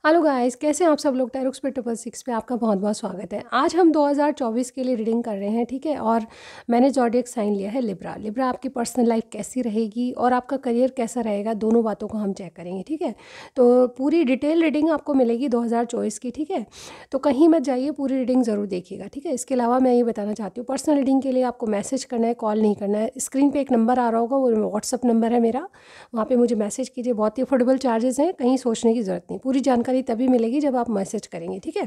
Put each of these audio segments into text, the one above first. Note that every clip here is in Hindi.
हेलो गाइस, कैसे हैं आप सब लोग। टैरोक्स पे 666 पे आपका बहुत बहुत स्वागत है। आज हम 2024 के लिए रीडिंग कर रहे हैं, ठीक है। और मैंने ज़ोडिएक साइन लिया है लिब्रा। लिब्रा आपकी पर्सनल लाइफ कैसी रहेगी और आपका करियर कैसा रहेगा, दोनों बातों को हम चेक करेंगे, ठीक है। तो पूरी डिटेल रीडिंग आपको मिलेगी 2024 की, ठीक है। तो कहीं मत जाइए, पूरी रीडिंग ज़रूर देखिएगा, ठीक है। इसके अलावा मैं ये बताना चाहती हूँ, पर्सनल रीडिंग के लिए आपको मैसेज करना है, कॉल नहीं करना है। स्क्रीन पर एक नंबर आ रहा होगा, वो व्हाट्सअप नंबर है मेरा, वहाँ पे मुझे मैसेज कीजिए। बहुत ही अफोर्डेबल चार्जेस हैं, कहीं सोचने की ज़रूरत नहीं। पूरी जानकारी तभी मिलेगी जब आप मैसेज करेंगे, ठीक है।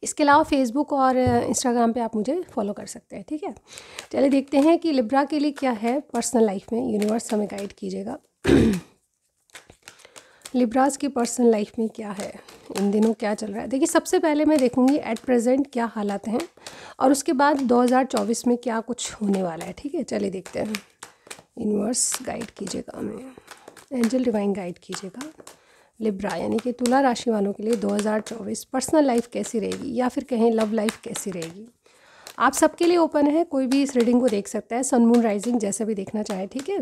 इसके अलावा फेसबुक और इंस्टाग्राम पे आप मुझे फॉलो कर सकते हैं, ठीक है। चलिए देखते हैं कि लिब्रा के लिए क्या है पर्सनल लाइफ में। यूनिवर्स हमें गाइड कीजिएगा। लिब्रास की पर्सनल लाइफ में क्या है, इन दिनों क्या चल रहा है। देखिए, सबसे पहले मैं देखूंगी एट प्रेजेंट क्या हालात हैं और उसके बाद 2024 में क्या कुछ होने वाला है, ठीक है। चलिए देखते हैं। यूनिवर्स गाइड कीजिएगा, हमें एंजल डिवाइन गाइड कीजिएगा। लिब्रा यानी कि तुला राशि वालों के लिए 2024 पर्सनल लाइफ कैसी रहेगी, या फिर कहें लव लाइफ कैसी रहेगी। आप सबके लिए ओपन है, कोई भी इस रीडिंग को देख सकता है। सन मून राइजिंग जैसा भी देखना चाहे, ठीक है।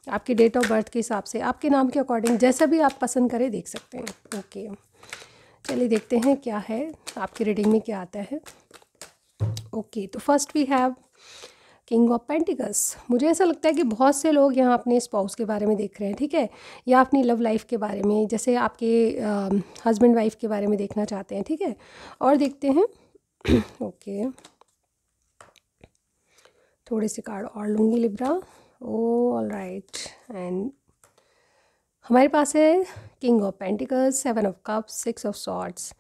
आपकी डेट ऑफ बर्थ के हिसाब से, आपके नाम के अकॉर्डिंग जैसा भी आप पसंद करें देख सकते हैं। ओके, चलिए देखते हैं क्या है आपकी रीडिंग में, क्या आता है। ओके, तो first we have king of pentacles. मुझे ऐसा लगता है कि बहुत से लोग यहाँ अपने स्पाउस के बारे में देख रहे हैं, ठीक है, या अपनी लव लाइफ के बारे में, जैसे आपके हस्बैंड वाइफ के बारे में देखना चाहते हैं, ठीक है। और देखते हैं। ओके, थोड़े से कार्ड और लूँगी Libra. Oh all right, and हमारे पास है king of pentacles, 7 of cups, 6 of swords,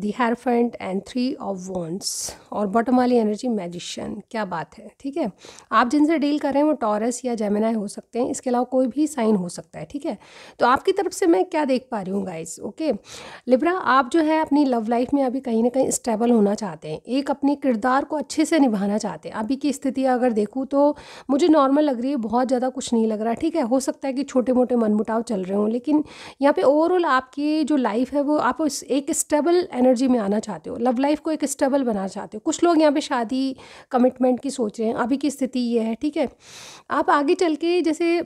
the hierophant and 3 of wands, और बॉटम वाली एनर्जी मैजिशियन। क्या बात है, ठीक है। आप जिनसे डील कर रहे हैं वो टॉरस या जेमिनाई हो सकते हैं, इसके अलावा कोई भी साइन हो सकता है, ठीक है। तो आपकी तरफ से मैं क्या देख पा रही हूँ गाइस। ओके लिब्रा, आप जो है अपनी लव लाइफ में अभी कहीं ना कहीं स्टेबल होना चाहते हैं, एक अपने किरदार को अच्छे से निभाना चाहते हैं। अभी की स्थिति अगर देखूँ तो मुझे नॉर्मल लग रही है, बहुत ज़्यादा कुछ नहीं लग रहा, ठीक है। हो सकता है कि छोटे मोटे मनमुटाव चल रहे हों, लेकिन यहाँ पे ओवरऑल आपकी जो लाइफ है वो आप एक स्टेबल एनर्जी में आना चाहते हो, लव लाइफ को एक स्टेबल बनाना चाहते हो। कुछ लोग यहाँ पे शादी कमिटमेंट की सोच रहे हैं, अभी की स्थिति ये है, ठीक है। आप आगे चल के जैसे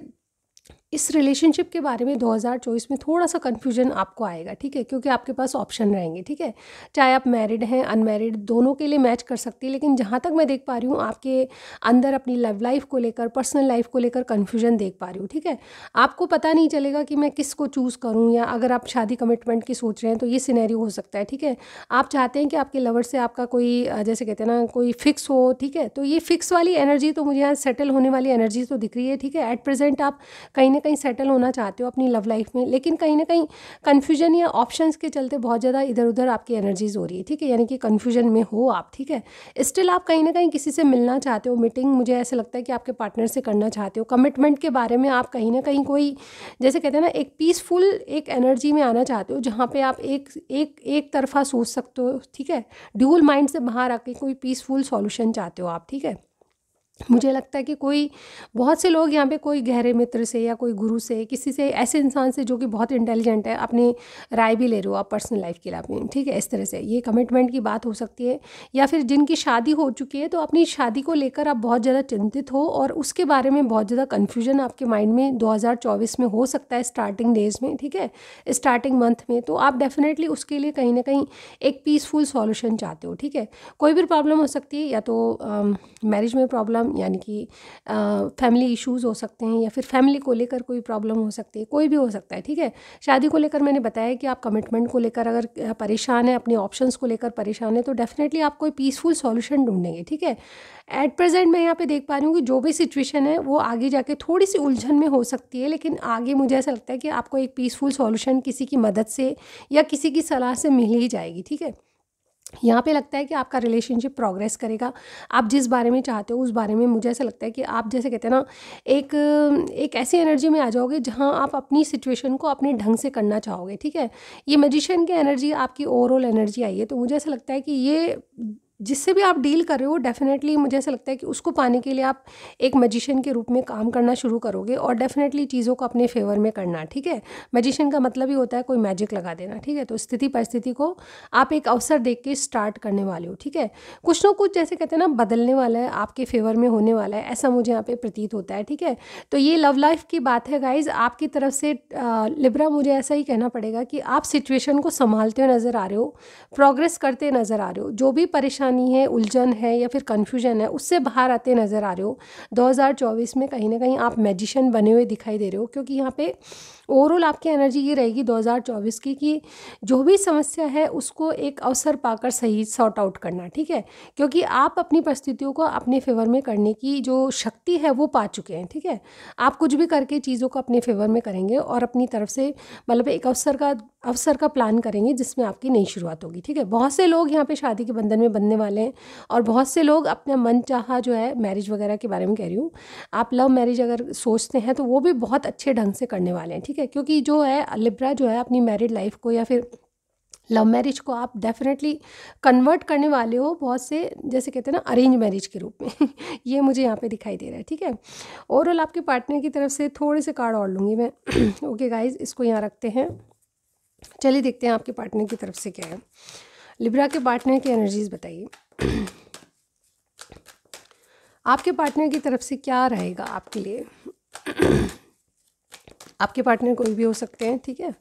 इस रिलेशनशिप के बारे में 2024 में थोड़ा सा कन्फ्यूजन आपको आएगा, ठीक है, क्योंकि आपके पास ऑप्शन रहेंगे, ठीक है। चाहे आप मैरिड हैं अनमैरिड, दोनों के लिए मैच कर सकती है, लेकिन जहाँ तक मैं देख पा रही हूँ आपके अंदर अपनी लव लाइफ को लेकर, पर्सनल लाइफ को लेकर कन्फ्यूजन देख पा रही हूँ, ठीक है। आपको पता नहीं चलेगा कि मैं किसको चूज़ करूँ, या अगर आप शादी कमिटमेंट की सोच रहे हैं तो ये सिनेरियो हो सकता है, ठीक है। आप चाहते हैं कि आपके लवर से आपका कोई जैसे कहते हैं ना कोई फिक्स हो, ठीक है। तो ये फिक्स वाली एनर्जी तो मुझे यहाँ सेटल होने वाली एनर्जी तो दिख रही है, ठीक है। एट प्रेजेंट आप कहीं ना कहीं सेटल होना चाहते हो अपनी लव लाइफ में, लेकिन कहीं ना कहीं कन्फ्यूजन या ऑप्शंस के चलते बहुत ज़्यादा इधर उधर आपकी एनर्जीज हो रही है, ठीक है। यानी कि कन्फ्यूजन में हो आप, ठीक है। स्टिल आप कहीं ना कहीं किसी से मिलना चाहते हो, मीटिंग मुझे ऐसा लगता है कि आपके पार्टनर से करना चाहते हो। कमिटमेंट के बारे में आप कहीं ना कहीं कोई जैसे कहते हैं ना एक पीसफुल एक एनर्जी में आना चाहते हो, जहाँ पे आप एक तरफा सोच सकते हो, ठीक है। ड्यूल माइंड से बाहर आके कोई पीसफुल सॉल्यूशन चाहते हो आप, ठीक है। मुझे लगता है कि कोई बहुत से लोग यहाँ पे कोई गहरे मित्र से या कोई गुरु से, किसी से, ऐसे इंसान से जो कि बहुत इंटेलिजेंट है, अपनी राय भी ले रहे हो आप पर्सनल लाइफ के लिए, ठीक है। इस तरह से ये कमिटमेंट की बात हो सकती है, या फिर जिनकी शादी हो चुकी है तो अपनी शादी को लेकर आप बहुत ज़्यादा चिंतित हो और उसके बारे में बहुत ज़्यादा कन्फ्यूजन आपके माइंड में 2024 में हो सकता है, स्टार्टिंग डेज में, ठीक है, स्टार्टिंग मंथ में। तो आप डेफिनेटली उसके लिए कहीं ना कहीं एक पीसफुल सॉल्यूशन चाहते हो, ठीक है। कोई भी प्रॉब्लम हो सकती है, या तो मैरिज में प्रॉब्लम, यानी कि फैमिली इश्यूज़ हो सकते हैं, या फिर फैमिली को लेकर कोई प्रॉब्लम हो सकती है, कोई भी हो सकता है, ठीक है। शादी को लेकर मैंने बताया कि आप कमिटमेंट को लेकर अगर परेशान है, अपने ऑप्शंस को लेकर परेशान है, तो डेफिनेटली आप कोई पीसफुल सॉल्यूशन ढूंढेंगे, ठीक है। एट प्रेजेंट मैं यहाँ पे देख पा रही हूँ कि जो भी सिचुएशन है वो आगे जाके थोड़ी सी उलझन में हो सकती है, लेकिन आगे मुझे ऐसा लगता है कि आपको एक पीसफुल सॉल्यूशन किसी की मदद से या किसी की सलाह से मिल ही जाएगी, ठीक है। यहाँ पे लगता है कि आपका रिलेशनशिप प्रोग्रेस करेगा। आप जिस बारे में चाहते हो उस बारे में मुझे ऐसा लगता है कि आप जैसे कहते हैं ना एक एक ऐसी एनर्जी में आ जाओगे जहाँ आप अपनी सिचुएशन को अपने ढंग से करना चाहोगे, ठीक है। ये मैजिशियन की एनर्जी आपकी ओवरऑल एनर्जी आई है, तो मुझे ऐसा लगता है कि ये जिससे भी आप डील कर रहे हो डेफिनेटली मुझे ऐसा लगता है कि उसको पाने के लिए आप एक मैजिशियन के रूप में काम करना शुरू करोगे और डेफिनेटली चीज़ों को अपने फेवर में करना, ठीक है। मैजिशियन का मतलब ही होता है कोई मैजिक लगा देना, ठीक है। तो स्थिति परिस्थिति को आप एक अवसर देख के स्टार्ट करने वाले हो, ठीक है। कुछ ना कुछ जैसे कहते हैं ना बदलने वाला है, आपके फेवर में होने वाला है, ऐसा मुझे यहाँ पे प्रतीत होता है, ठीक है। तो ये लव लाइफ की बात है गाइज आपकी तरफ से। लिब्रा मुझे ऐसा ही कहना पड़ेगा कि आप सिचुएशन को संभालते हुए नज़र आ रहे हो, प्रोग्रेस करते नज़र आ रहे हो, जो भी परेशानी है, उलझन है या फिर कन्फ्यूजन है, उससे बाहर आते नज़र आ रहे हो। 2024 में कहीं ना कहीं आप मैजिशियन बने हुए दिखाई दे रहे हो, क्योंकि यहाँ पे ओवरऑल आपकी एनर्जी ये रहेगी 2024 की कि जो भी समस्या है उसको एक अवसर पाकर सही सॉर्ट आउट करना, ठीक है। क्योंकि आप अपनी परिस्थितियों को अपने फेवर में करने की जो शक्ति है वो पा चुके हैं, ठीक है। आप कुछ भी करके चीज़ों को अपने फेवर में करेंगे और अपनी तरफ से मतलब एक अवसर का प्लान करेंगे जिसमें आपकी नई शुरुआत होगी, ठीक है। बहुत से लोग यहाँ पे शादी के बंधन में बंधने वाले हैं और बहुत से लोग अपना मन चाहा जो है मैरिज वगैरह के बारे में कह रही हूँ, आप लव मैरिज अगर सोचते हैं तो वो भी बहुत अच्छे ढंग से करने वाले हैं, ठीक है। क्योंकि जो है लिब्रा जो है अपनी मैरिड लाइफ को या फिर लव मैरिज को आप डेफिनेटली कन्वर्ट करने वाले हो बहुत से जैसे कहते हैं ना अरेंज मैरिज के रूप में ये मुझे यहाँ पे दिखाई दे रहा है, ठीक है। ओवरऑल आपके पार्टनर की तरफ से थोड़े से कार्ड और लूँगी मैं ओके गाइज, इसको यहाँ रखते हैं। चलिए देखते हैं आपके पार्टनर की तरफ से क्या है। लिब्रा के पार्टनर की एनर्जीज बताइए आपके पार्टनर की तरफ से क्या रहेगा आपके लिए। आपके पार्टनर कोई भी हो सकते हैं, ठीक है।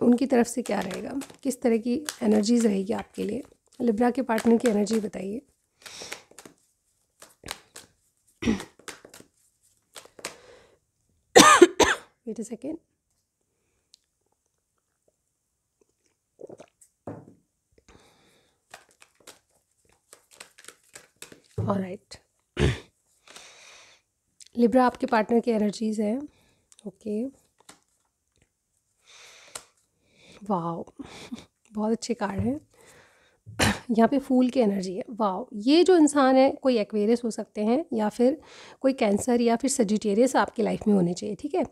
उनकी तरफ से क्या रहेगा, किस तरह की एनर्जीज रहेगी आपके लिए। लिब्रा के पार्टनर की एनर्जी बताइए। Wait a second. All right, Libra आपके पार्टनर की एनर्जीज है, ओके। वाओ बहुत अच्छे कार्ड हैं। यहाँ पे फूल की एनर्जी है, वाओ। ये जो इंसान है कोई एक्वेरियस हो सकते हैं या फिर कोई कैंसर या फिर सजिटेरियस आपकी लाइफ में होने चाहिए, ठीक है।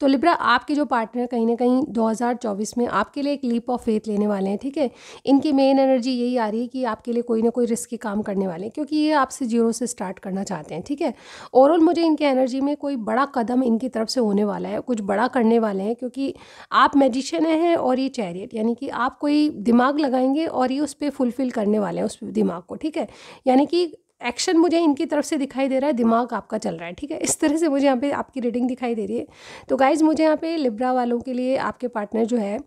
तो लिब्रा आपके जो पार्टनर कहीं ना कहीं 2024 में आपके लिए एक लीप ऑफ फेथ लेने वाले हैं, ठीक है। इनकी मेन एनर्जी यही आ रही है कि आपके लिए कोई ना कोई रिस्की काम करने वाले हैं, क्योंकि ये आपसे जीरो से स्टार्ट करना चाहते हैं, ठीक है। ओवरऑल मुझे इनकी एनर्जी में कोई बड़ा कदम इनकी तरफ से होने वाला है, कुछ बड़ा करने वाले हैं, क्योंकि आप मैजिशियन हैं और ये चैरियट, यानी कि आप कोई दिमाग लगाएंगे और ये उस पर फुलफिल करने वाले हैं उस दिमाग को, ठीक है। यानी कि एक्शन मुझे इनकी तरफ से दिखाई दे रहा है, दिमाग आपका चल रहा है, ठीक है। इस तरह से मुझे यहाँ पे आपकी रीडिंग दिखाई दे रही है। तो गाइज मुझे यहाँ पे लिब्रा वालों के लिए आपके पार्टनर जो है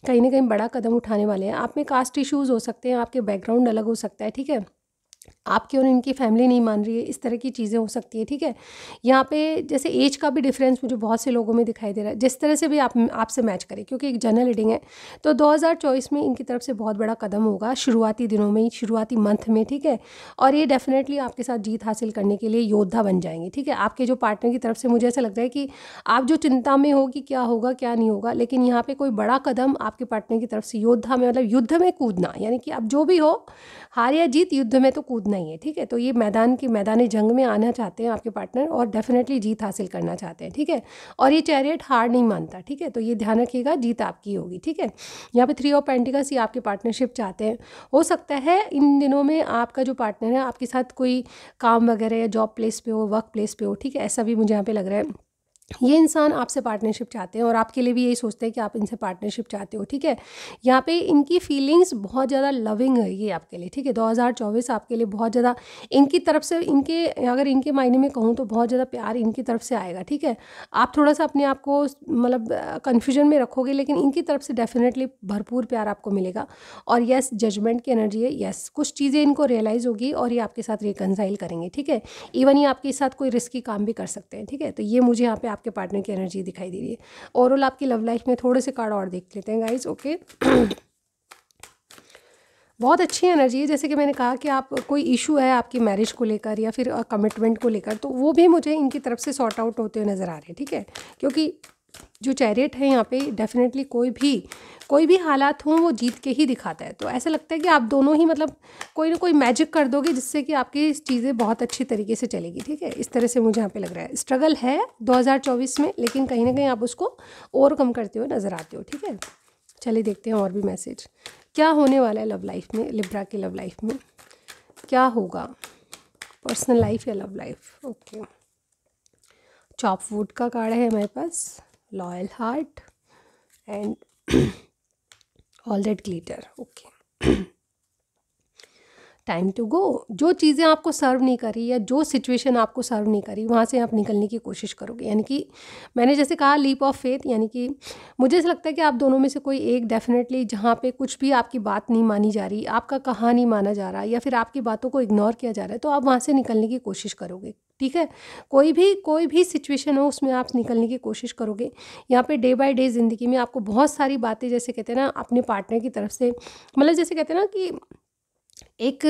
कहीं ना कहीं बड़ा कदम उठाने वाले हैं। आप में कास्ट इश्यूज़ हो सकते हैं, आपके बैकग्राउंड अलग हो सकता है, ठीक है। आपकी और इनकी फैमिली नहीं मान रही है, इस तरह की चीज़ें हो सकती है, ठीक है। यहाँ पे जैसे एज का भी डिफरेंस मुझे बहुत से लोगों में दिखाई दे रहा है, जिस तरह से भी आपसे मैच करें, क्योंकि एक जनरल रीडिंग है। तो 2024 में इनकी तरफ से बहुत बड़ा कदम होगा शुरुआती दिनों में, शुरुआती मंथ में, ठीक है। और ये डेफिनेटली आपके साथ जीत हासिल करने के लिए योद्धा बन जाएंगे, ठीक है। आपके जो पार्टनर की तरफ से मुझे ऐसा लगता है कि आप जो चिंता में हो कि क्या होगा क्या नहीं होगा, लेकिन यहाँ पे कोई बड़ा कदम आपके पार्टनर की तरफ से योद्धा में मतलब युद्ध में कूदना, यानी कि अब जो भी हो हार या जीत युद्ध में तो कूदना ही है, ठीक है। तो ये मैदानी जंग में आना चाहते हैं आपके पार्टनर और डेफिनेटली जीत हासिल करना चाहते हैं, ठीक है। और ये चैरियट हार नहीं मानता, ठीक है। तो ये ध्यान रखिएगा, जीत आपकी होगी, ठीक है। यहाँ पे 3 ऑफ पेंटिकल्स ये आपके पार्टनरशिप चाहते हैं। हो सकता है इन दिनों में आपका जो पार्टनर है आपके साथ कोई काम वगैरह या जॉब प्लेस पे हो, वर्क प्लेस पे हो, ठीक है। ऐसा भी मुझे यहाँ पे लग रहा है। ये इंसान आपसे पार्टनरशिप चाहते हैं और आपके लिए भी यही सोचते हैं कि आप इनसे पार्टनरशिप चाहते हो, ठीक है। यहाँ पे इनकी फीलिंग्स बहुत ज़्यादा लविंग है ये आपके लिए, ठीक है। 2024 आपके लिए बहुत ज़्यादा इनकी तरफ से, इनके अगर इनके मायने में कहूँ तो बहुत ज़्यादा प्यार इनकी तरफ से आएगा, ठीक है। आप थोड़ा सा अपने आप को मतलब कन्फ्यूजन में रखोगे, लेकिन इनकी तरफ से डेफिनेटली भरपूर प्यार आपको मिलेगा। और यस, जजमेंट की एनर्जी है, यस कुछ चीज़ें इनको रियलाइज़ होगी और ये आपके साथ रिकनसाइल करेंगे, ठीक है। इवन ये आपके साथ कोई रिस्की काम भी कर सकते हैं, ठीक है। तो ये मुझे यहाँ पे आपके पार्टनर की एनर्जी दिखाई दे रही है। ओवरऑल आपकी लव लाइफ में थोड़े से कार्ड और देख लेते हैं गाइज, ओके। बहुत अच्छी एनर्जी है, जैसे कि मैंने कहा कि आप कोई इशू है आपकी मैरिज को लेकर या फिर कमिटमेंट को लेकर, तो वो भी मुझे इनकी तरफ से सॉर्ट आउट होते हुए नज़र आ रहे हैं, ठीक है। क्योंकि जो चैरियट है यहाँ पे डेफिनेटली कोई भी हालात हों वो जीत के ही दिखाता है। तो ऐसा लगता है कि आप दोनों ही मतलब कोई ना कोई मैजिक कर दोगे जिससे कि आपकी चीज़ें बहुत अच्छी तरीके से चलेगी, ठीक है। इस तरह से मुझे यहाँ पे लग रहा है। स्ट्रगल है 2024 में, लेकिन कहीं ना कहीं आप उसको ओवरकम करते हुए नज़र आते हो, ठीक है। चलिए देखते हैं और भी मैसेज क्या होने वाला है लव लाइफ में, लिब्रा की लव लाइफ में। क्या होगा, पर्सनल लाइफ या love life. Okay, chop wood का कार्ड है हमारे पास, loyal heart and all that glitter. Okay, time to go. जो चीज़ें आपको सर्व नहीं करी या जो सिचुएशन आपको सर्व नहीं करी वहाँ से आप निकलने की कोशिश करोगे। यानी कि मैंने जैसे कहा लीप ऑफ फेथ, यानी कि मुझे ऐसा लगता है कि आप दोनों में से कोई एक डेफिनेटली, जहाँ पे कुछ भी आपकी बात नहीं मानी जा रही, आपका कहा नहीं माना जा रहा या फिर आपकी बातों को इग्नोर किया जा रहा है, तो आप वहाँ से निकलने की कोशिश करोगे। ठीक है, कोई भी सिचुएशन हो उसमें आप निकलने की कोशिश करोगे। यहाँ पे डे बाय डे ज़िंदगी में आपको बहुत सारी बातें, जैसे कहते हैं ना, अपने पार्टनर की तरफ से, मतलब जैसे कहते हैं ना कि एक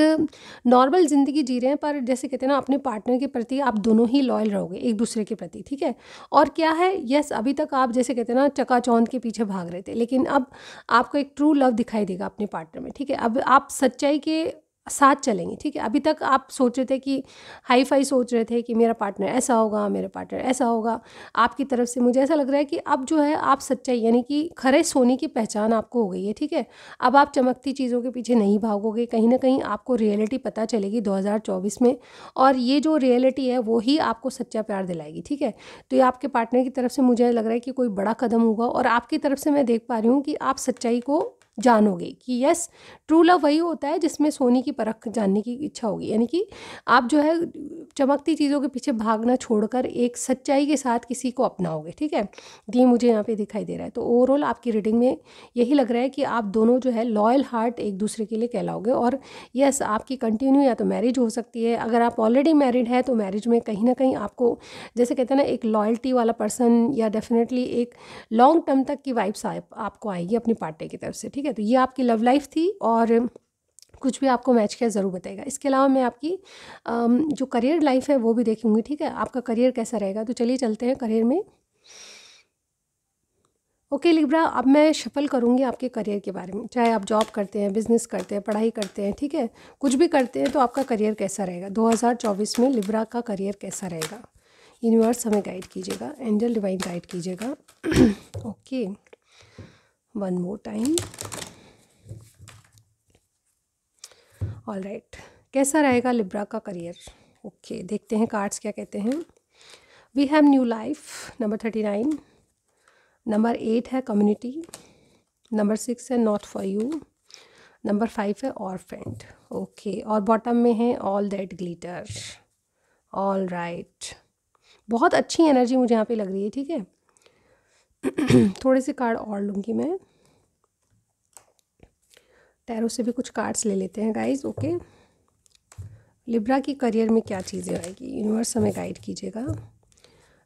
नॉर्मल ज़िंदगी जी रहे हैं, पर जैसे कहते हैं ना, अपने पार्टनर के प्रति आप दोनों ही लॉयल रहोगे एक दूसरे के प्रति। ठीक है, और क्या है, यस अभी तक आप जैसे कहते हैं ना चकाचौंध के पीछे भाग रहे थे, लेकिन अब आपको एक ट्रू लव दिखाई देगा अपने पार्टनर में। ठीक है, अब आप सच्चाई के साथ चलेंगे। ठीक है, अभी तक आप सोच रहे थे कि हाई फाई सोच रहे थे कि मेरा पार्टनर ऐसा होगा, मेरा पार्टनर ऐसा होगा आपकी तरफ से। मुझे ऐसा लग रहा है कि अब जो है आप सच्चाई, यानी कि खरे सोने की पहचान आपको हो गई है। ठीक है, अब आप चमकती चीज़ों के पीछे नहीं भागोगे, कहीं ना कहीं आपको रियलिटी पता चलेगी 2024 में, और ये जो रियलिटी है वो ही आपको सच्चा प्यार दिलाएगी। ठीक है, तो ये आपके पार्टनर की तरफ से मुझे लग रहा है कि कोई बड़ा कदम होगा, और आपकी तरफ से मैं देख पा रही हूँ कि आप सच्चाई को जानोगे कि यस, ट्रू लव वही होता है जिसमें सोने की परख जानने की इच्छा होगी। यानी कि आप जो है चमकती चीज़ों के पीछे भागना छोड़कर एक सच्चाई के साथ किसी को अपनाओगे। ठीक है, ये मुझे यहाँ पे दिखाई दे रहा है। तो ओवरऑल आपकी रीडिंग में यही लग रहा है कि आप दोनों जो है लॉयल हार्ट एक दूसरे के लिए कहलाओगे, और यस आपकी कंटिन्यू या तो मैरिज हो सकती है। अगर आप ऑलरेडी मैरिड है तो मैरिज में कहीं ना कहीं आपको, जैसे कहते हैं ना, एक लॉयल्टी वाला पर्सन या डेफिनेटली एक लॉन्ग टर्म तक की वाइब्स आपको आएगी अपनी पार्टनर की तरफ से। ठीक है, तो ये आपकी लव लाइफ थी, और कुछ भी आपको मैच किया ज़रूर बताएगा। इसके अलावा मैं आपकी जो करियर लाइफ है वो भी देखूंगी। ठीक है, आपका करियर कैसा रहेगा, तो चलिए चलते हैं करियर में। ओके लिब्रा, अब मैं शफल करूँगी आपके करियर के बारे में। चाहे आप जॉब करते हैं, बिजनेस करते हैं, पढ़ाई करते हैं, ठीक है, कुछ भी करते हैं, तो आपका करियर कैसा रहेगा 2024 में, लिब्रा का करियर कैसा रहेगा। यूनिवर्स हमें गाइड कीजिएगा, एंजल डिवाइन गाइड कीजिएगा। Okay, one more time. All right, कैसा रहेगा लिब्रा का करियर। ओके, देखते हैं कार्ड्स क्या कहते हैं। We have new life, number 39, number 8 है कम्युनिटी, नंबर 6 है नॉट फॉर यू, नंबर 5 है ऑर्फेंड। ओके, और बॉटम में है all that glitter. All right, बहुत अच्छी एनर्जी मुझे यहाँ पे लग रही है। ठीक है, थोड़े से कार्ड और लूँगी मैं, टैरो से भी कुछ कार्ड्स ले लेते हैं गाइज। ओके, लिब्रा की करियर में क्या चीज़ें आएगी, यूनिवर्स हमें गाइड कीजिएगा।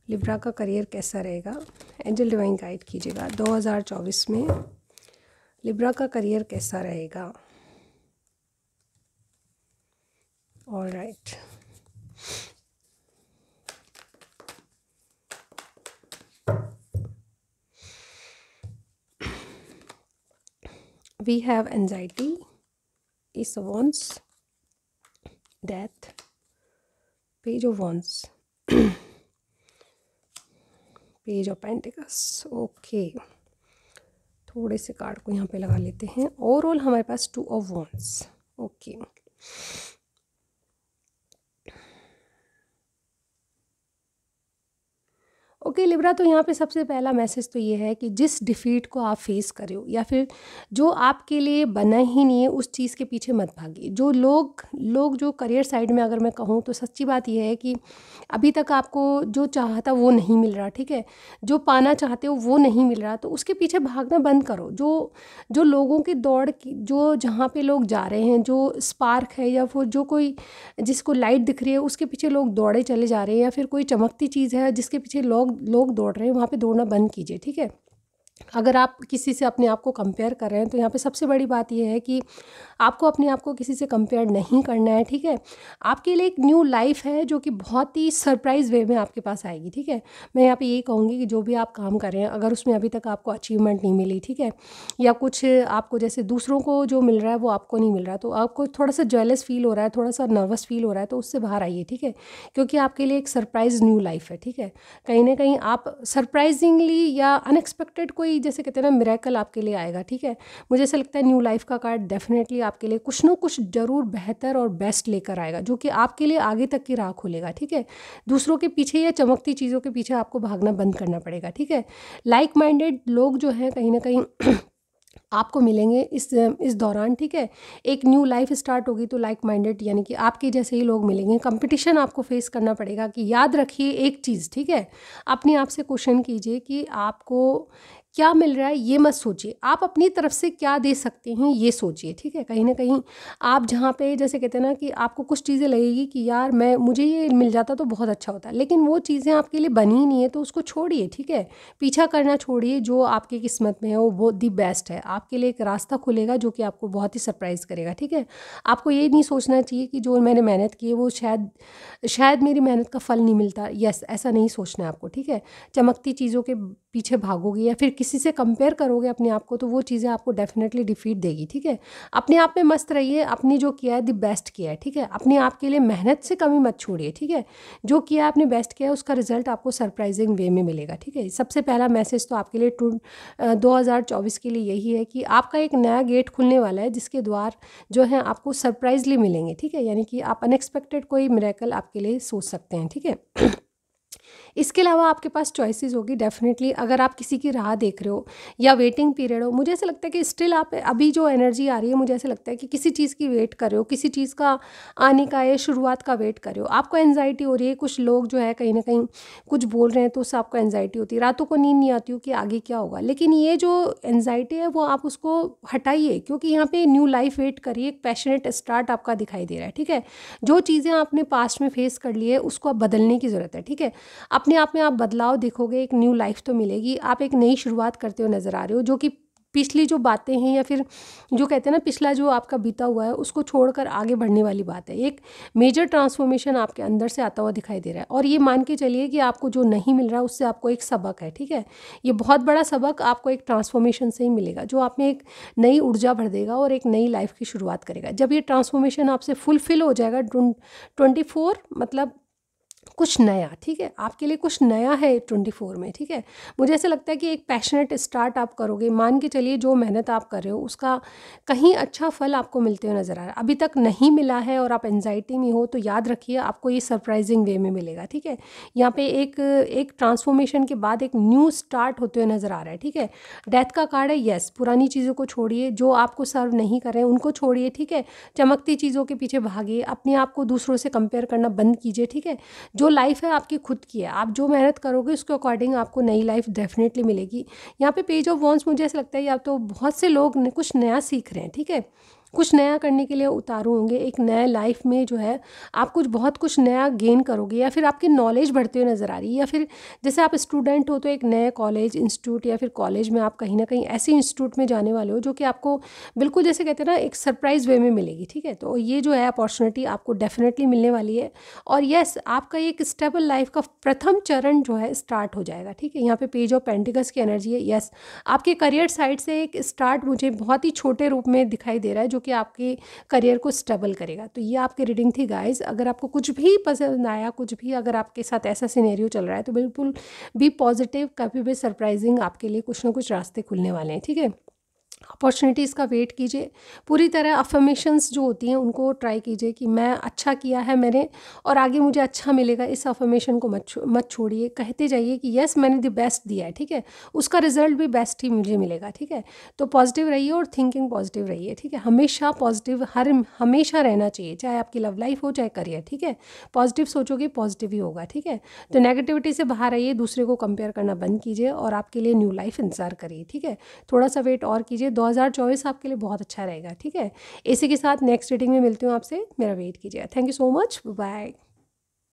लिब्रा का करियर कैसा रहेगा, एंजल डिवाइन गाइड कीजिएगा 2024 में। लिब्रा का करियर कैसा रहेगा। All right, we have anxiety, Ace of Wands, Death, Page of Wands, Page of Pentacles। Okay, थोड़े से कार्ड को यहाँ पे लगा लेते हैं। ओवरऑल हमारे पास 2 of Wands। Okay, okay Libra, तो यहाँ पे सबसे पहला मैसेज तो ये है कि जिस डिफीट को आप फेस कर रहे हो या फिर जो आपके लिए बना ही नहीं है, उस चीज़ के पीछे मत भागिए। जो लोग जो करियर साइड में अगर मैं कहूँ तो सच्ची बात ये है कि अभी तक आपको जो चाहता वो नहीं मिल रहा। ठीक है, जो पाना चाहते हो वो नहीं मिल रहा, तो उसके पीछे भागना बंद करो। जो लोगों की दौड़ की, जो जहाँ पे लोग जा रहे हैं, जो स्पार्क है या फिर जो कोई जिसको लाइट दिख रही है उसके पीछे लोग दौड़े चले जा रहे हैं, या फिर कोई चमकती चीज़ है जिसके पीछे लोग दौड़ रहे हैं, वहाँ पे दौड़ना बंद कीजिए। ठीक है, अगर आप किसी से अपने आप को कंपेयर कर रहे हैं तो यहाँ पे सबसे बड़ी बात यह है कि आपको अपने आप को किसी से कंपेयर नहीं करना है। ठीक है, आपके लिए एक न्यू लाइफ है जो कि बहुत ही सरप्राइज़ वे में आपके पास आएगी। ठीक है, मैं यहाँ पे यही कहूँगी कि जो भी आप काम कर रहे हैं, अगर उसमें अभी तक आपको अचीवमेंट नहीं मिली, ठीक है, या कुछ आपको जैसे दूसरों को जो मिल रहा है वो आपको नहीं मिल रहा, तो आपको थोड़ा सा जेलस फील हो रहा है, थोड़ा सा नर्वस फील हो रहा है, तो उससे बाहर आइए। ठीक है, क्योंकि आपके लिए एक सरप्राइज़ न्यू लाइफ है। ठीक है, कहीं ना कहीं आप सरप्राइजिंगली या अनएक्सपेक्टेड कोई कोई जैसे कहते हैं ना मिरेकल आपके लिए आएगा, ठीक है। मुझे ऐसा लगता है न्यू लाइफ का कार्ड डेफिनेटली आपके लिए कुछ ना कुछ ज़रूर बेहतर और बेस्ट लेकर आएगा, जो कि आपके लिए आगे तक की राह खोलेगा, ठीक है। दूसरों के पीछे या चमकती चीज़ों के पीछे आपको भागना बंद करना पड़ेगा, ठीक है। लाइक माइंडेड लोग जो हैं कहीं ना कहीं आपको मिलेंगे इस दौरान, ठीक है। एक न्यू लाइफ स्टार्ट होगी तो लाइक माइंडेड यानी कि आपके जैसे ही लोग मिलेंगे। कंपटीशन आपको फेस करना पड़ेगा कि याद रखिए एक चीज़, ठीक है। अपने आप से क्वेश्चन कीजिए कि आपको क्या मिल रहा है, ये मत सोचिए, आप अपनी तरफ से क्या दे सकते हैं ये सोचिए, ठीक है। कहीं ना कहीं आप जहाँ पे जैसे कहते हैं ना कि आपको कुछ चीज़ें लगेगी कि यार मुझे ये मिल जाता तो बहुत अच्छा होता, लेकिन वो चीज़ें आपके लिए बनी ही नहीं है, तो उसको छोड़िए, ठीक है। पीछा करना छोड़िए, जो आपकी किस्मत में है वो दी बेस्ट है। आपके लिए एक रास्ता खुलेगा जो कि आपको बहुत ही सरप्राइज़ करेगा, ठीक है। आपको ये नहीं सोचना चाहिए कि जो मैंने मेहनत की है वो शायद मेरी मेहनत का फल नहीं मिलता। यस, ऐसा नहीं सोचना है आपको, ठीक है। चमकती चीज़ों के पीछे भागोगे या फिर किसी से कंपेयर करोगे अपने आप को, तो वो चीज़ें आपको डेफिनेटली डिफीट देगी, ठीक है। अपने आप में मस्त रहिए, अपनी जो किया है दी बेस्ट किया है, ठीक है। अपने आप के लिए मेहनत से कमी मत छोड़िए, ठीक है। जो किया आपने बेस्ट किया है उसका रिजल्ट आपको सरप्राइजिंग वे में मिलेगा, ठीक है। सबसे पहला मैसेज तो आपके लिए 2024 के लिए यही है कि आपका एक नया गेट खुलने वाला है, जिसके द्वार जो है आपको सरप्राइजली मिलेंगे, ठीक है। यानी कि आप अनएक्सपेक्टेड कोई मिरेकल आपके लिए सोच सकते हैं, ठीक है। इसके अलावा आपके पास चॉइसेस होगी डेफिनेटली। अगर आप किसी की राह देख रहे हो या वेटिंग पीरियड हो, मुझे ऐसा लगता है कि स्टिल आप अभी जो एनर्जी आ रही है, मुझे ऐसा लगता है कि किसी चीज़ की वेट कर रहे हो, किसी चीज़ का आने का या शुरुआत का वेट कर रहे हो। आपको एनजाइटी हो रही है, कुछ लोग जो है कहीं ना कहीं कुछ बोल रहे हैं तो उससे आपको एनजाइटी होती है, रातों को नींद नहीं आती हो कि आगे क्या होगा। लेकिन ये जो एनजाइटी है वो आप उसको हटाइए, क्योंकि यहाँ पे न्यू लाइफ वेट करिए, एक पैशनेट स्टार्ट आपका दिखाई दे रहा है, ठीक है। जो चीज़ें आपने पास्ट में फेस कर ली है उसको अब बदलने की ज़रूरत है, ठीक है। अपने आप में आप बदलाव देखोगे, एक न्यू लाइफ तो मिलेगी, आप एक नई शुरुआत करते हुए नज़र आ रहे हो, जो कि पिछली जो बातें हैं या फिर जो कहते हैं ना पिछला जो आपका बीता हुआ है उसको छोड़कर आगे बढ़ने वाली बात है। एक मेजर ट्रांसफॉर्मेशन आपके अंदर से आता हुआ दिखाई दे रहा है, और ये मान के चलिए कि आपको जो नहीं मिल रहा उससे आपको एक सबक है, ठीक है। ये बहुत बड़ा सबक आपको एक ट्रांसफॉर्मेशन से ही मिलेगा, जो आप में एक नई ऊर्जा भर देगा और एक नई लाइफ की शुरुआत करेगा। जब ये ट्रांसफॉर्मेशन आपसे फुलफिल हो जाएगा 24 मतलब कुछ नया, ठीक है। आपके लिए कुछ नया है 24 में, ठीक है। मुझे ऐसा लगता है कि एक पैशनेट स्टार्ट आप करोगे, मान के चलिए जो मेहनत आप कर रहे हो उसका कहीं अच्छा फल आपको मिलते हुए नज़र आ रहा है। अभी तक नहीं मिला है और आप एंजाइटी में हो, तो याद रखिए आपको ये सरप्राइजिंग वे में मिलेगा, ठीक है। यहाँ पे एक ट्रांसफॉर्मेशन के बाद एक न्यू स्टार्ट होते हुए नज़र आ रहा है, ठीक है। डेथ का कार्ड है, यस। पुरानी चीज़ों को छोड़िए, जो आपको सर्व नहीं कर रहे हैं उनको छोड़िए, ठीक है। चमकती चीज़ों के पीछे भागिए, अपने आप को दूसरों से कंपेयर करना बंद कीजिए, ठीक है। जो लाइफ है आपकी खुद की है, आप जो मेहनत करोगे उसके अकॉर्डिंग आपको नई लाइफ डेफिनेटली मिलेगी। यहाँ पे पेज ऑफ वॉन्ड्स मुझे ऐसा लगता है या तो बहुत से लोग कुछ नया सीख रहे हैं, ठीक है। कुछ नया करने के लिए उतारू होंगे, एक नए लाइफ में जो है आप कुछ नया गेन करोगे, या फिर आपकी नॉलेज बढ़ते हुए नज़र आ रही है, या फिर जैसे आप स्टूडेंट हो तो एक नए कॉलेज इंस्टीट्यूट या फिर कॉलेज में आप कहीं ना कहीं ऐसे इंस्टीट्यूट में जाने वाले हो जो कि आपको बिल्कुल जैसे कहते हैं ना एक सरप्राइज वे में मिलेगी, ठीक है। तो ये जो है अपॉर्चुनिटी आपको डेफिनेटली मिलने वाली है, और यस आपका एक स्टेबल लाइफ का प्रथम चरण जो है स्टार्ट हो जाएगा, ठीक है। यहाँ पे पेज ऑफ पेंटिकल्स की एनर्जी है, यस। आपके करियर साइड से एक स्टार्ट मुझे बहुत ही छोटे रूप में दिखाई दे रहा है, जो कि आपके करियर को स्टेबल करेगा। तो ये आपकी रीडिंग थी गाइस। अगर आपको कुछ भी पसंद आया, कुछ भी अगर आपके साथ ऐसा सिनेरियो चल रहा है, तो बिल्कुल बी पॉजिटिव, कभी भी सरप्राइजिंग आपके लिए कुछ ना कुछ रास्ते खुलने वाले हैं, ठीक है। अपॉर्चुनिटीज़ का वेट कीजिए, पूरी तरह अफर्मेशंस जो होती हैं उनको ट्राई कीजिए कि मैं अच्छा किया है मैंने और आगे मुझे अच्छा मिलेगा। इस अफर्मेशन को मत छोड़िए, कहते जाइए कि यस मैंने द बेस्ट दिया है, ठीक है। उसका रिजल्ट भी बेस्ट ही मुझे मिलेगा, ठीक है। तो पॉजिटिव रहिए और थिंकिंग पॉजिटिव रहिए, ठीक है। हमेशा पॉजिटिव हमेशा रहना चाहिए, चाहे आपकी लव लाइफ हो चाहे करियर, ठीक है। पॉजिटिव सोचोगे पॉजिटिव ही होगा, ठीक है। तो नेगेटिविटी से बाहर आइए, दूसरे को कंपेयर करना बंद कीजिए और आपके लिए न्यू लाइफ इंतजार करिए, ठीक है। थोड़ा सा वेट और कीजिए, 2024 आपके लिए बहुत अच्छा रहेगा, ठीक है। इसी के साथ नेक्स्ट रीडिंग में मिलती हूँ आपसे, मेरा वेट कीजिए। Thank you so much, bye.